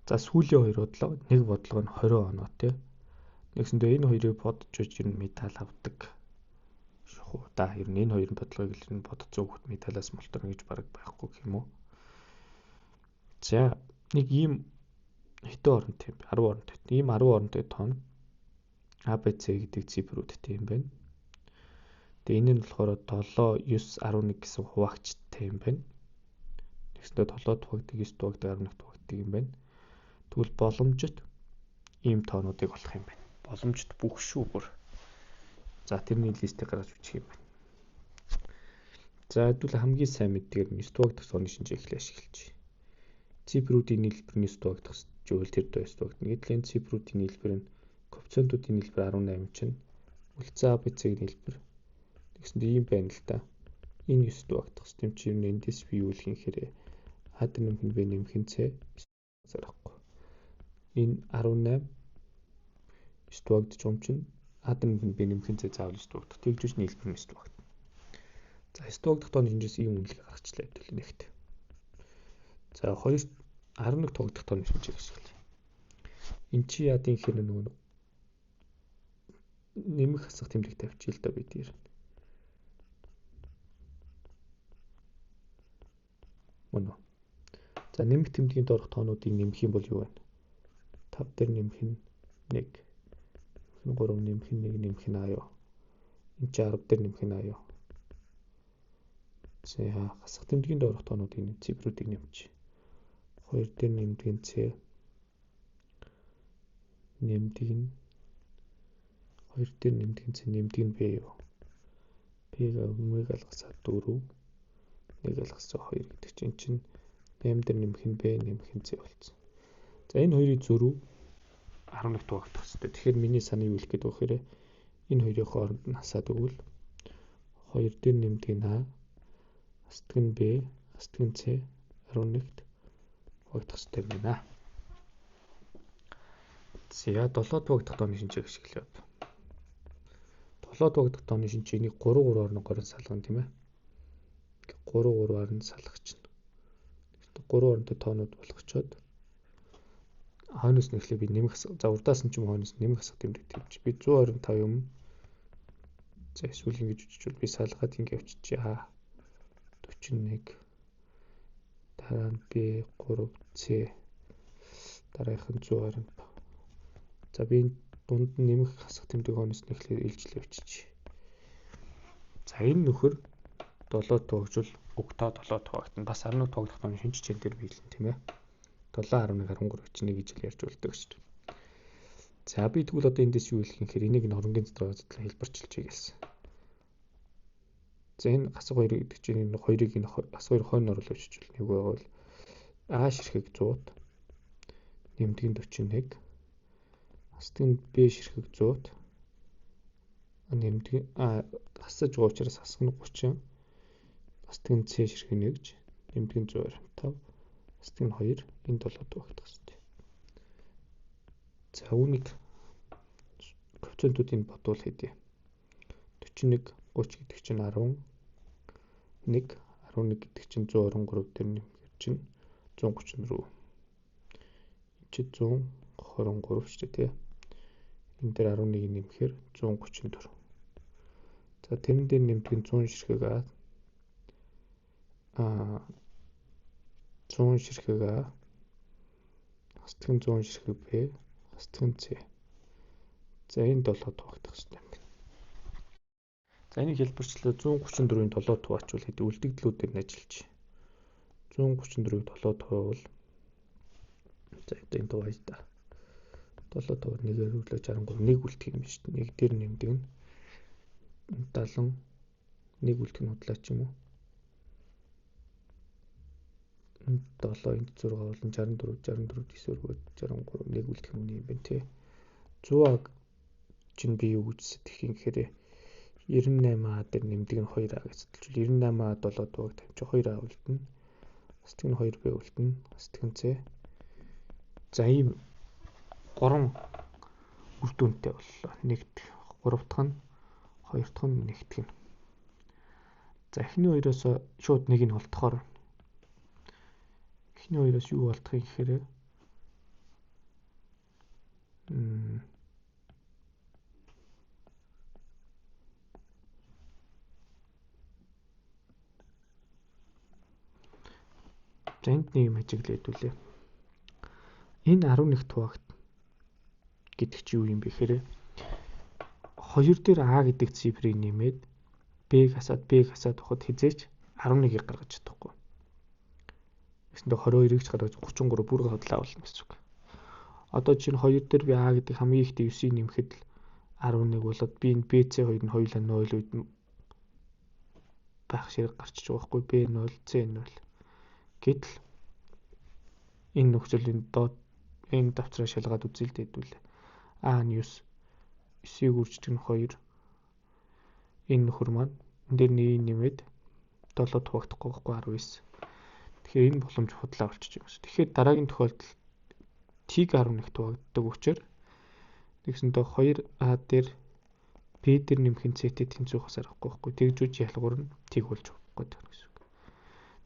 За сүүлийн хоёр бодлого, нэг бодлого нь 20 оноо тий. Нэгсэндээ энэ хоёрыг бодож иж ер нь медаль авдаг. Шухуу да ер нь энэ хоёрын бодлогыг л нь бодож зөвхөн медалаас мултарна гэж бараг байхгүй гэх юм уу. За нэг ийм хэдэн оронтой юм бэ? 10 оронтой. Ийм 10 оронтой тоон ABC гэдэг цифрүүдтэй юм байна. Тэгээ энэ нь болохоор 7, 9, 11 гэсэн хуваагчтай юм байна. Тэгснээр 7 тухагдаг, 9 тухагдаг, 11 тухагдаг юм байна. Тэгвэл боломжит ийм тоонуудыг олох юм байна. Боломжит бүх шүү бүр. За тэрний листийг гаргаж бичих юм байна. За хэдүүл хамгийн сайн мэддэг нь 9 тухагдаг тооны шинжээ эхлээ ашиглаж байна. Цифрүүдийн нийлбэр нь 9 тухагдаг зүйл тэр 9 тухагдаг. Гэтэл энэ цифрүүдийн нийлбэр нь коэффициентуудын нийлбэр 18 чинь үлдсэн ABC-ийн нийлбэр тэгсэнд ийм байна л да. Энэ 9 тухагдаг систем чи юу эндээс би юу л хийхээр А нэмэх нь Б нэмэх нь С зарахгүй. Энэ 18 9 тухагдж юм чинь А нэмэх нь Б нэмэх нь С заавал 9 тухагдах. Тэгж нийлбэр нь 9 тухагдана. За 9 тухагдах тооны шинжээс ийм үнэлгээ гаргачлаа хэвэл нэгт. За 2 11 тухагдах тооны шинжийг ашиглая. Энд чи яа гэхээр нөгөө нэмэх хасах тэмдэг тавьчих л да бид дээр. Мөн үү. За нэмэх тэмдгийн доорх тоонуудыг нэмэх юм бол юу вэ? 5 дээр нэмэх нь 1. 3 нэмэх нь 1 нэмэх нь А юу. Энд чи 10 дээр нэмэх нь А юу. За хасах тэмдгийн доорх тоонуудын цифрүүдийг нэмж. 2 дээр нэмдэг нь С. Нэмдэг нь 2 дээр нэмдэг нь С нэмдэг нь Б юу. Б-г өмнөг алгасаа 4. 1 алгасаа 2 гэдэг чинь 8 дээр нэмэх нь Б нэмэх нь С болсон. За энэ хоёрын зөрүү 11 тухагдах хэрэгтэй. Тэгэхээр миний санаа юу хэлэх гээд байгаа хэрэг энэ хоёрын хооронд нь хасаад өгвөл 2 дээр нэмдэг нь А хасдаг нь Б хасдаг нь С 11-т тухагдах хэрэгтэй байна. За 7 тухагдах тооны шинжийг ашиглая. 7 тухагдах тооны шинжийг 3 орногоор нь салгана тийм ээ. 3-3-аар нь салгачна. 3 оронтой тоонууд болгочоод хойноос нь эхлээ би нэмэх за урдаас нь ч юм хойноос нэмэх хасах тэмдэг тавьчих. Би 125 юм. За эсвэл ингэж үчижвэл би салгаад ингэ явчихъя. 41 дараа нь B 3 C дараагийнх нь 120. За би дунд нь нэмэх хасах тэмдэг хойноос нь эхлээ илжил явчихъя. За энэ нөхөр 7 тухагжвал угтаа 7 тухагдана. Бас 11 тухагдах тооны шинж чэн дээр биелэн тийм ээ. 7 11 13 чинь нэг ижил ярьж үлддэг шүү дээ. За би тэгвэл одоо эндээс юу хэлэх юм хэрэг энийг нь оронгийн задлан хэлбэрчилж хийгээсэн. За энэ хасах 2 гэдэг чинь энэ хоёрыг энэ хас 2 хойно оруулж өччихвэл нэг байвал А ширхэг 100 нэмдэг нь 41 хасдаг нь Б ширхэг 100 нэмдэг хасаж байгаа учраас хасах нь 30 хасдаг нь С ширхэг 1 гэж нэмдэг нь 125 хасдаг нь 2 энэ 7 тухагдах хэрэгтэй. За үүнийг коэффициентуудыг бодвол хэдий 41 30 гэдэг чинь 11 11 гэдэг чинь 123 дээр нэмэхээр чинь 134 чи 123 шүү дээ тий. Энэ дээр 11 нэмэхээр 134. За тэрэн дээр нэмдэг нь 100 ширхэг А 100 ширхэг А хасдаг нь 100 ширхэг Б хасдаг нь С. За энэ 7 тухагдах хэрэгтэй юм байна. За энийг хэлбэрчлээ 134-ийн 7 тухайчвал хэд үлдэгдлүүдээр нь ажиллаж 134-ийг 7 тухайвал за энэ тухай та 7 тухайд 1-ээр өглөө 63 1 үлдэх юм шүү дээ. 1 дээр нэмдэг нь 70 1 үлдэх нь худлаа ч юм уу. 7 энд 6 болон 64 64 9-өр 63 1 үлдэх юм байна тий. 100 чинь би юу гэж сэтгэх юм гэхээр 98А дээр нэмдэг нь 2А гэж сэтгэлжүүл 98А 7 тухайг тавьчих 2А үлдэнэ. Хасдаг нь 2B үлдэнэ. Хасдаг нь С. За ийм 3 үр дүнтэй боллоо. Нэгт 3 дахь нь 2 дахь нь нэгтгэх нь. За эхний хоёроос шууд нэг нь холдохоор эхний хоёроос юу болдох юм гэхээр За энд нэг юм ажиглээд үлээ. Энэ 11 туагт гэдэг чи юу юм бэ гэхээр 2 дээр А гэдэг цифрыг нэмээд Б-г хасаад ухад хизээч 11-ийг гаргаж чадахгүй. Гэсэндээ 22-ыг ч гаргаж 33 бүр хотлаа болно гэсэн үг. Одоо чинь 2 дээр би А гэдэг хамгийн ихтэй 9-ийг нэмэхэд л 11 болоод би энэ BC2 нь хоёулаа 0 үед байх шиг гарчиж байгаа байхгүй. B0, C0. Гэтэл энэ нөхцөлийн доод энэ давцраа шалгаад үзэлдээд үлээ. А нь 9-ийг үрждэг нь 2. Энэ нөхөр маань энэ дээр нэг нэмээд 7 тугагдахгүй байхгүй 19. Тэгэхээр энэ боломж худлаа болчих юм шиг. Тэгэхээр дараагийн тохиолдолд T-г 11 тугагддаг учраас тэгсэндээ 2A дээр B дээр нэмэх C-тэй тэнцвэх хасаар авахгүй. Тэгжүүж ялгуур нь T-г болж байгаа гэсэн үг.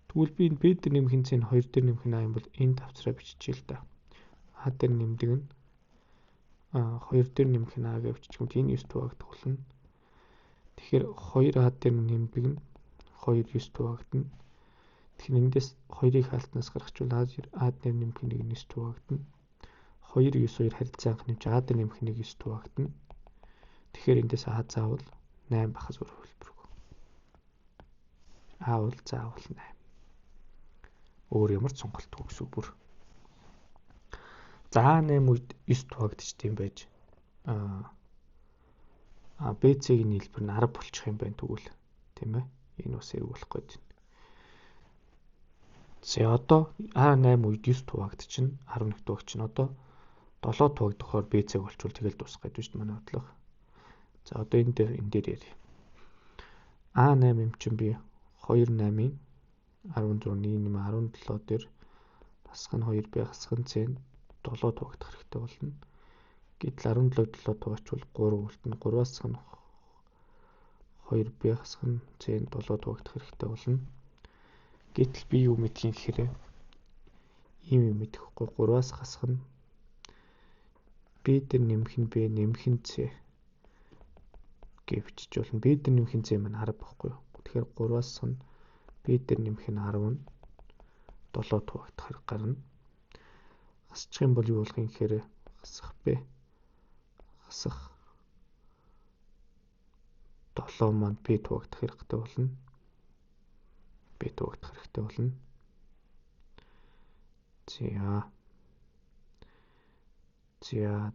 Тэгвэл би энэ B дээр нэмэх C-ний 2 дээр нэмэх А юм бол энэ давцраа биччихье л да. А дээр нэмдэг нь 2 дээр нэмэх нь А гэж биччих юм. Энэ 9 тугагдах болно. Тэгэхээр 2А дээр нэмдэг нь 2 9 тугагдана. Тэгэхээр эндээс 2-ыг хаалтнаас гаргачвал А дээр нэмэх нь 9 тугагдана. 2 9 2 харилцаа анх нэмж А дээр нэмэх нь 9 тугагдана. Тэгэхээр эндээс А заавал 8 бахаас өөр хөлбөргүй. А бол заавал 8. Өөр ямар ч сонголтгүй гэсэн үг бүр. За 8 үед 9 тугагдчих тийм байж. BC-ийн нийлбэр нь 10 болчих юм байна тэгвэл. Тийм ээ. Энэ бас эерэг болох гээд байна. За одоо А8 үед 9 тугагдчихна. 11 тугагдчихна. Одоо 7 тугагдахаар BC болчвол тэгэл дуусах гэдэг шүү дээ манай бодлого. За одоо энэ дээр яа. А8 юм чинь би 28-ийн 16 17 дээр хасах нь 2 би хасах нь C 7 тугагдах хэрэгтэй болно. Гэтэл 17 7 тугачвал 3 үлдэнэ. 3-аас нь 2 би хасах нь C 7 тугагдах хэрэгтэй болно. Гэтэл би юу мэдхийн гэхээр ийм юм мэдэхгүй 3-аас хасах нь B дээр нэмэх нь B нэмэх нь C гэж бичиж болно. B дээр нэмэх нь C маань 10 байхгүй юу. Тэгэхээр 3-аас нь B дээр нэмэх нь 10 нь 7 тугагдах хэрэг гарна. Хасчих юм бол юу болох юм гэхээр хасах B хасах 7 маань B тугагдах хэрэгтэй болно. B тугагдах хэрэгтэй болно. За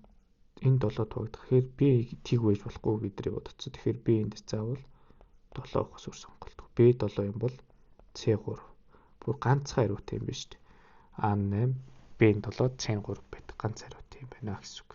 энэ 7 тугагдах гэхээр B тийг байж болохгүй гэдгийг бодцоо. Тэгэхээр B эндээс заавал 7 ухаас өөр сонголтгүй. B 7 юм бол C 3. Бүр ганцхан хариутай юм биш үү? A8 B 7 C 3 байдаг ганц хариутай юм байна гэсэн үг.